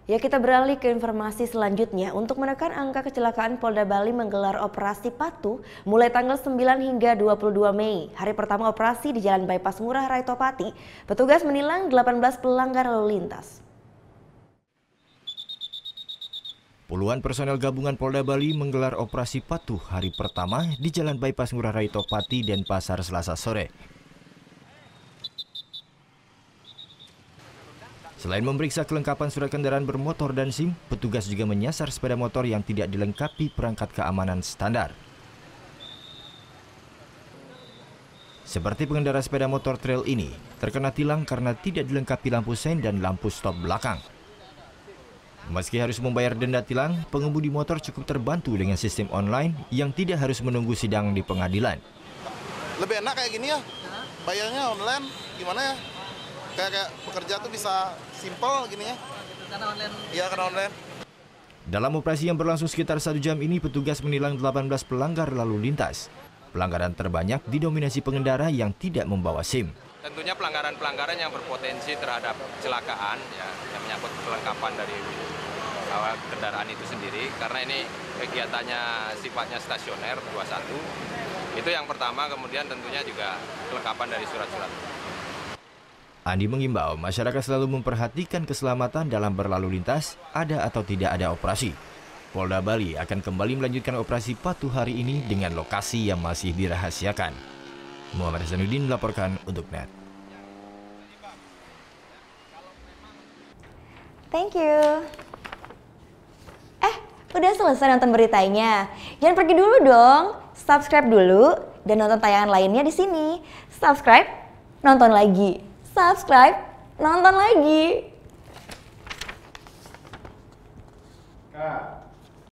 Ya, kita beralih ke informasi selanjutnya. Untuk menekan angka kecelakaan, Polda Bali menggelar operasi Patuh mulai tanggal 9 hingga 22 Mei. Hari pertama operasi di Jalan Bypass Ngurah Rai Topati, petugas menilang 18 pelanggar lalu lintas. Puluhan personel gabungan Polda Bali menggelar operasi Patuh hari pertama di Jalan Bypass Ngurah Rai Topati dan Pasar Selasa sore. Selain memeriksa kelengkapan surat kendaraan bermotor dan SIM, petugas juga menyasar sepeda motor yang tidak dilengkapi perangkat keamanan standar. Seperti pengendara sepeda motor trail ini, terkena tilang karena tidak dilengkapi lampu sein dan lampu stop belakang. Meski harus membayar denda tilang, pengemudi motor cukup terbantu dengan sistem online yang tidak harus menunggu sidang di pengadilan. Lebih enak kayak gini ya, bayarnya online, gimana ya? Kayak pekerja tuh bisa simpel gini ya. Karena online? Iya, karena online. Dalam operasi yang berlangsung sekitar 1 jam ini, petugas menilang 18 pelanggar lalu lintas. Pelanggaran terbanyak didominasi pengendara yang tidak membawa SIM. Tentunya pelanggaran-pelanggaran yang berpotensi terhadap kecelakaan, ya, yang menyangkut kelengkapan dari awal kendaraan itu sendiri, karena ini kegiatannya sifatnya stasioner 21. Itu yang pertama, kemudian tentunya juga kelengkapan dari surat-surat. Andi mengimbau masyarakat selalu memperhatikan keselamatan dalam berlalu lintas, ada atau tidak ada operasi. Polda Bali akan kembali melanjutkan operasi Patuh hari ini dengan lokasi yang masih dirahasiakan. Muhammad Hasanuddin melaporkan untuk NET. Thank you. Udah selesai nonton beritanya? Jangan pergi dulu dong. Subscribe dulu dan nonton tayangan lainnya di sini. Subscribe, nonton lagi. Subscribe, nonton lagi. Kak.